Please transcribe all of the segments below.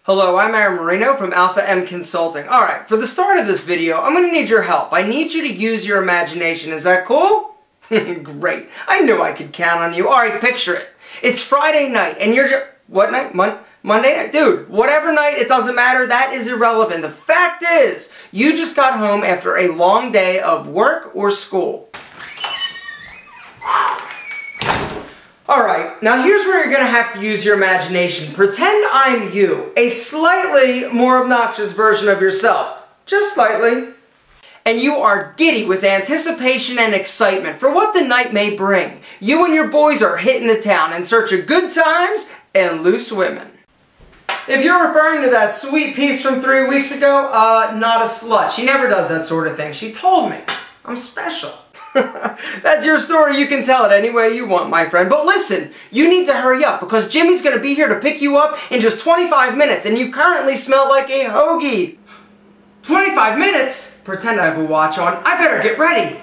Hello, I'm Marino from Alpha M Consulting. Alright, for the start of this video, I'm going to need your help. I need you to use your imagination. Is that cool? Great. I knew I could count on you. Alright, picture it. It's Friday night, and you're just... What night? Monday night? Dude, whatever night, it doesn't matter. That is irrelevant. The fact is, you just got home after a long day of work or school. Alright, now here's where you're going to have to use your imagination. Pretend I'm you, a slightly more obnoxious version of yourself. Just slightly. And you are giddy with anticipation and excitement for what the night may bring. You and your boys are hitting the town in search of good times and loose women. If you're referring to that sweet piece from 3 weeks ago, not a slut. She never does that sort of thing. She told me. I'm special. That's your story. You can tell it any way you want, my friend. But listen, you need to hurry up because Jimmy's going to be here to pick you up in just 25 minutes and you currently smell like a hoagie. 25 minutes? Pretend I have a watch on. I better get ready.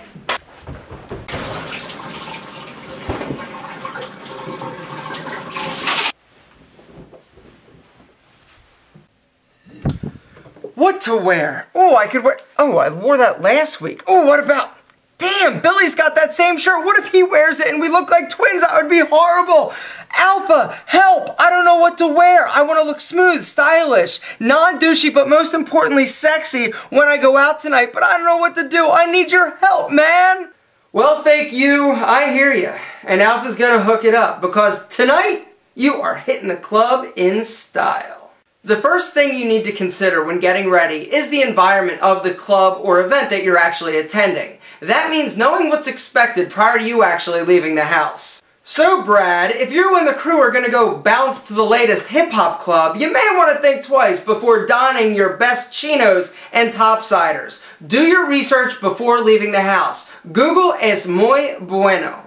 What to wear? Oh, I could wear... Oh, I wore that last week. Oh, what about... Damn, Billy's got that same shirt. What if he wears it and we look like twins? That would be horrible. Alpha, help. I don't know what to wear. I want to look smooth, stylish, non-douchey, but most importantly, sexy when I go out tonight. But I don't know what to do. I need your help, man. Well, fake you, I hear you. And Alpha's going to hook it up because tonight you are hitting the club in style. The first thing you need to consider when getting ready is the environment of the club or event that you're actually attending. That means knowing what's expected prior to you actually leaving the house. So Brad, if you and the crew are going to go bounce to the latest hip-hop club, you may want to think twice before donning your best chinos and topsiders. Do your research before leaving the house. Google es muy bueno.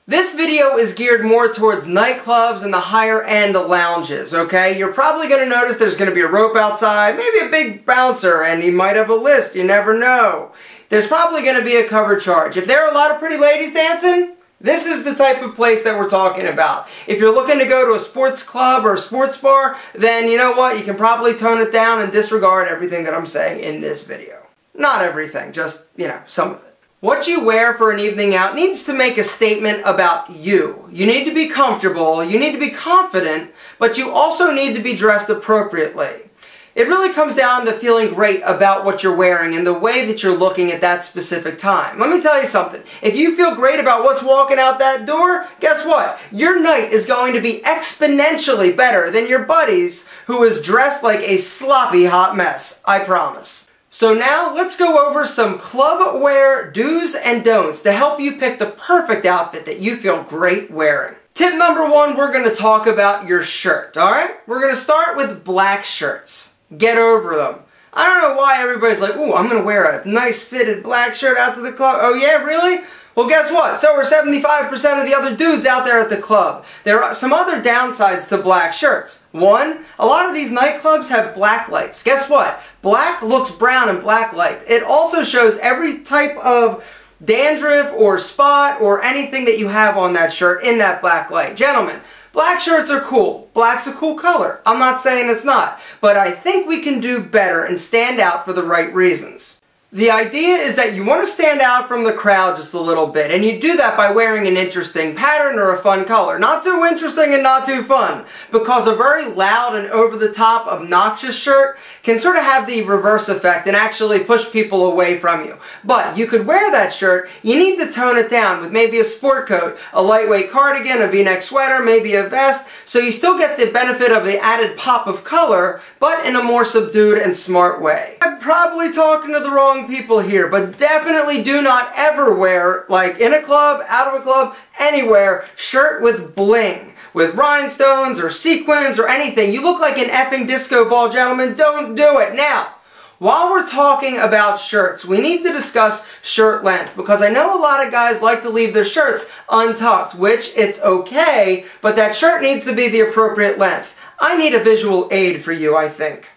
This video is geared more towards nightclubs and the higher end lounges, okay? You're probably going to notice there's going to be a rope outside, maybe a big bouncer, and he might have a list, you never know. There's probably going to be a cover charge. If there are a lot of pretty ladies dancing, this is the type of place that we're talking about. If you're looking to go to a sports club or a sports bar, then you know what? You can probably tone it down and disregard everything that I'm saying in this video. Not everything, just, you know, some of it. What you wear for an evening out needs to make a statement about you. You need to be comfortable, you need to be confident, but you also need to be dressed appropriately. It really comes down to feeling great about what you're wearing and the way that you're looking at that specific time. Let me tell you something. If you feel great about what's walking out that door, guess what? Your night is going to be exponentially better than your buddy's who is dressed like a sloppy hot mess. I promise. So now let's go over some club wear do's and don'ts to help you pick the perfect outfit that you feel great wearing. Tip number one, we're going to talk about your shirt, alright? We're going to start with black shirts. Get over them. I don't know why everybody's like, ooh, I'm going to wear a nice fitted black shirt out to the club. Oh yeah, really? Well, guess what? So are 75% of the other dudes out there at the club. There are some other downsides to black shirts. One, a lot of these nightclubs have black lights. Guess what? Black looks brown in black lights. It also shows every type of dandruff or spot or anything that you have on that shirt in that black light. Gentlemen, black shirts are cool. Black's a cool color. I'm not saying it's not. But I think we can do better and stand out for the right reasons. The idea is that you want to stand out from the crowd just a little bit, and you do that by wearing an interesting pattern or a fun color. Not too interesting and not too fun, because a very loud and over-the-top obnoxious shirt can sort of have the reverse effect and actually push people away from you. But you could wear that shirt, you need to tone it down with maybe a sport coat, a lightweight cardigan, a v-neck sweater, maybe a vest, so you still get the benefit of the added pop of color, but in a more subdued and smart way. I'm probably talking to the wrong people here, but definitely do not ever wear, like in a club, out of a club, anywhere, shirt with bling, with rhinestones or sequins or anything. You look like an effing disco ball, gentlemen. Don't do it. Now, while we're talking about shirts, we need to discuss shirt length, because I know a lot of guys like to leave their shirts untucked, which it's okay, but that shirt needs to be the appropriate length. I need a visual aid for you, I think.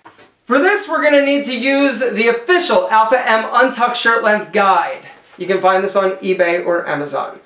For this, we're going to need to use the official Alpha M Untucked Shirt Length Guide. You can find this on eBay or Amazon.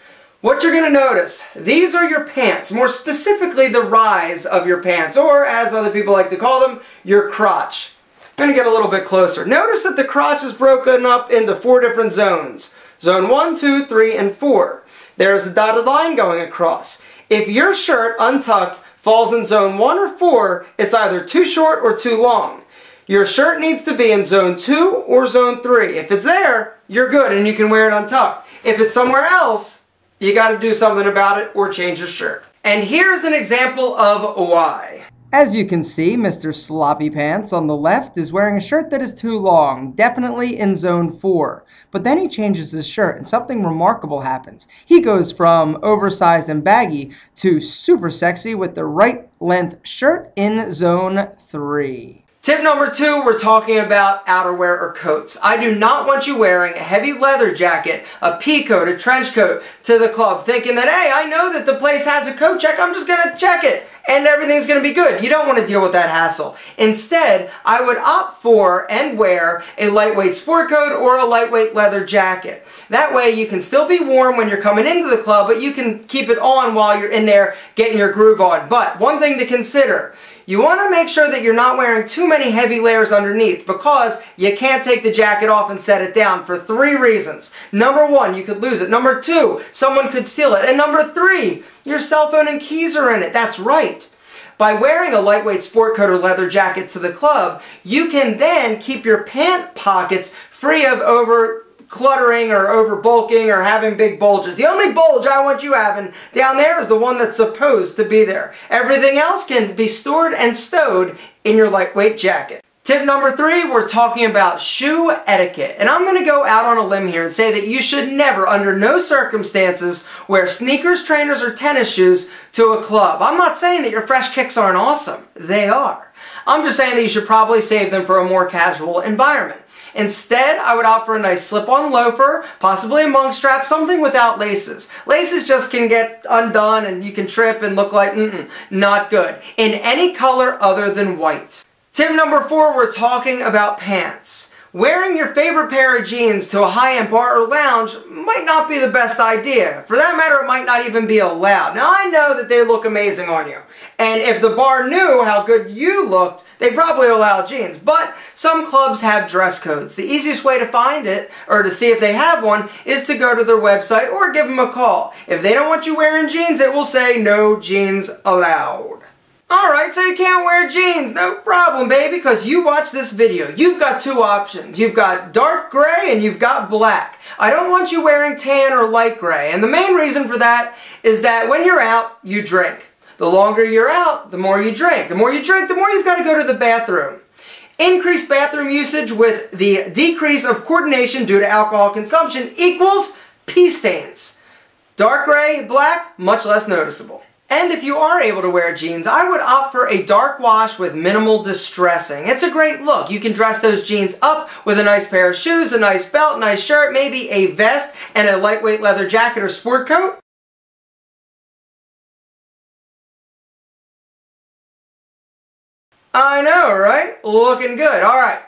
What you're going to notice, these are your pants, more specifically the rise of your pants, or as other people like to call them, your crotch. I'm going to get a little bit closer. Notice that the crotch is broken up into 4 different zones. Zone 1, 2, 3, and 4. There's the dotted line going across. If your shirt, untucked, falls in zone 1 or 4, it's either too short or too long. Your shirt needs to be in zone 2 or zone 3. If it's there, you're good and you can wear it untucked. If it's somewhere else, you got to do something about it or change your shirt. And here's an example of why. As you can see, Mr. Sloppy Pants on the left is wearing a shirt that is too long, definitely in zone 4. But then he changes his shirt and something remarkable happens. He goes from oversized and baggy to super sexy with the right length shirt in zone 3. Tip number 2, we're talking about outerwear or coats. I do not want you wearing a heavy leather jacket, a pea coat, a trench coat to the club thinking that, hey, I know that the place has a coat check, I'm just going to check it and everything's going to be good. You don't want to deal with that hassle. Instead, I would opt for and wear a lightweight sport coat or a lightweight leather jacket. That way you can still be warm when you're coming into the club, but you can keep it on while you're in there getting your groove on. But one thing to consider, you want to make sure that you're not wearing too many heavy layers underneath because you can't take the jacket off and set it down for 3 reasons. Number 1, you could lose it. Number 2, someone could steal it. And number 3, your cell phone and keys are in it. That's right. By wearing a lightweight sport coat or leather jacket to the club, you can then keep your pant pockets free of over-cluttering or over-bulking or having big bulges. The only bulge I want you having down there is the one that's supposed to be there. Everything else can be stored and stowed in your lightweight jacket. Tip number 3, we're talking about shoe etiquette. And I'm going to go out on a limb here and say that you should never, under no circumstances, wear sneakers, trainers, or tennis shoes to a club. I'm not saying that your fresh kicks aren't awesome. They are. I'm just saying that you should probably save them for a more casual environment. Instead, I would opt for a nice slip-on loafer, possibly a monk strap, something without laces. Laces just can get undone and you can trip and look like, not good. In any color other than white. Tip number 4, we're talking about pants. Wearing your favorite pair of jeans to a high-end bar or lounge might not be the best idea. For that matter, it might not even be allowed. Now, I know that they look amazing on you. And if the bar knew how good you looked, they'd probably allow jeans. But some clubs have dress codes. The easiest way to find it, or to see if they have one, is to go to their website or give them a call. If they don't want you wearing jeans, it will say no jeans allowed. Alright, so you can't wear jeans. No problem, baby, because you watch this video. You've got 2 options. You've got dark gray and you've got black. I don't want you wearing tan or light gray. And the main reason for that is that when you're out, you drink. The longer you're out, the more you drink. The more you drink, the more you've got to go to the bathroom. Increased bathroom usage with the decrease of coordination due to alcohol consumption equals pee stains. Dark gray, black, much less noticeable. And if you are able to wear jeans, I would opt for a dark wash with minimal distressing. It's a great look. You can dress those jeans up with a nice pair of shoes, a nice belt, nice shirt, maybe a vest, and a lightweight leather jacket or sport coat. I know, right? Looking good. Alright.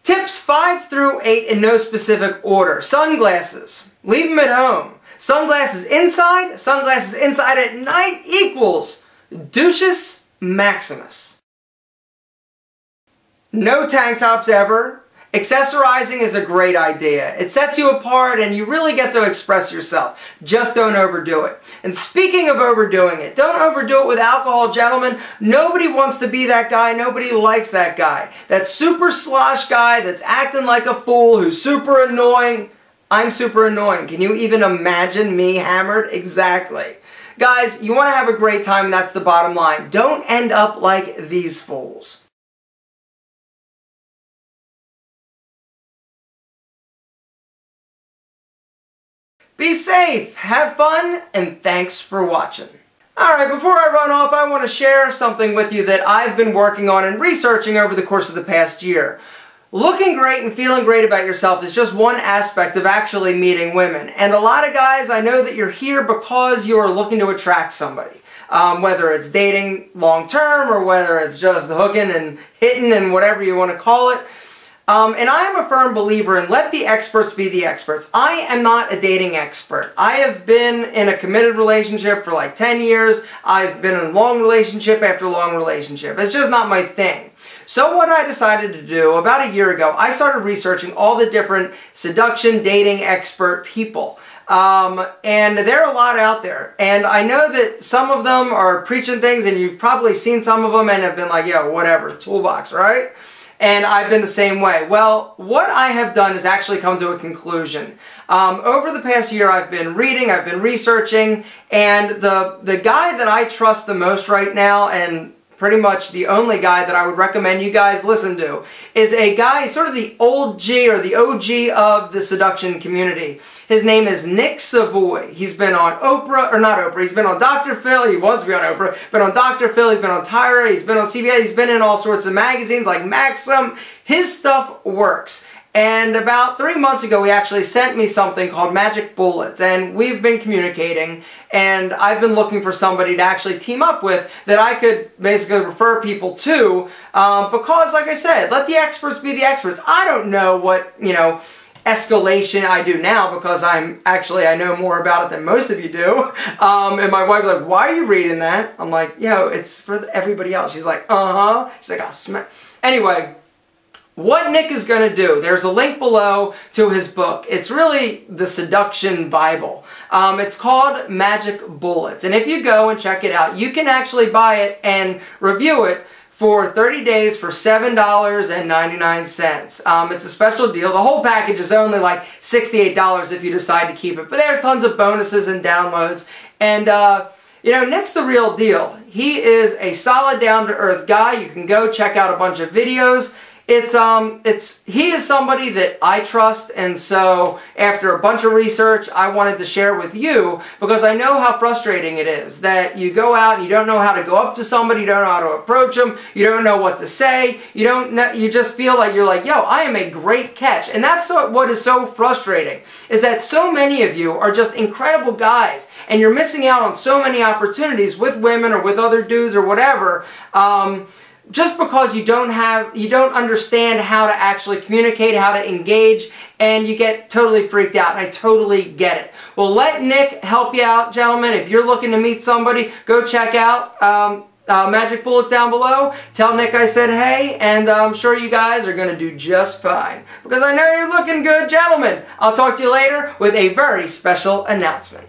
Tips 5 through 8 in no specific order. Sunglasses. Leave them at home. Sunglasses inside at night equals douches maximus. No tank tops ever. Accessorizing is a great idea. It sets you apart and you really get to express yourself. Just don't overdo it. And speaking of overdoing it, don't overdo it with alcohol, gentlemen. Nobody wants to be that guy. Nobody likes that guy. That super slosh guy that's acting like a fool, who's super annoying. I'm super annoying. Can you even imagine me hammered? Exactly. Guys, you want to have a great time, and that's the bottom line. Don't end up like these fools. Be safe, have fun, and thanks for watching. Alright, before I run off, I want to share something with you that I've been working on and researching over the course of the past year. Looking great and feeling great about yourself is just one aspect of actually meeting women. And a lot of guys, I know that you're here because you're looking to attract somebody. Whether it's dating long term or whether it's just hooking and hitting and whatever you want to call it. And I am a firm believer in let the experts be the experts. I am not a dating expert. I have been in a committed relationship for like 10 years. I've been in a long relationship after long relationship. It's just not my thing. So what I decided to do about a year ago, I started researching all the different seduction, dating expert people. And there are a lot out there. And I know that some of them are preaching things, and you've probably seen some of them and have been like, yeah, whatever, toolbox, right? And I've been the same way. Well, what I have done is actually come to a conclusion. Over the past year, I've been reading, I've been researching, and the guy that I trust the most right now, and pretty much the only guy that I would recommend you guys listen to, is a guy, sort of the old G or the OG of the seduction community. His name is Nick Savoy. He's been on Oprah, or not Oprah, he's been on Dr. Phil, he wants to be on Oprah, been on Dr. Phil, he's been on Tyra, he's been on CBS, he's been in all sorts of magazines like Maxim. His stuff works. And about 3 months ago, he actually sent me something called Magic Bullets, and we've been communicating, and I've been looking for somebody to actually team up with that I could basically refer people to, because, like I said, let the experts be the experts. I don't know what, escalation I do now, because I know more about it than most of you do. And my wife's like, why are you reading that? I'm like, it's for everybody else. She's like, uh-huh. She's like, I'll smack. Anyway, what Nick is going to do, there's a link below to his book. It's really the seduction Bible. It's called Magic Bullets. And if you go and check it out, you can actually buy it and review it for 30 days for $7.99. It's a special deal. The whole package is only like $68 if you decide to keep it. But there's tons of bonuses and downloads. And, Nick's the real deal. He is a solid, down-to-earth guy. You can go check out a bunch of videos. He is somebody that I trust, and so after a bunch of research, I wanted to share with you, because I know how frustrating it is that you go out and you don't know how to go up to somebody, you don't know how to approach them, you don't know what to say, you just feel like you're like, yo, I am a great catch. And that's what is so frustrating, is that so many of you are just incredible guys, and you're missing out on so many opportunities with women or with other dudes or whatever, just because you don't understand how to actually communicate, how to engage, and you get totally freaked out. I totally get it. Well, let Nick help you out, gentlemen. If you're looking to meet somebody, go check out Magic Bullets down below. Tell Nick I said hey, and I'm sure you guys are going to do just fine, because I know you're looking good, gentlemen. I'll talk to you later with a very special announcement.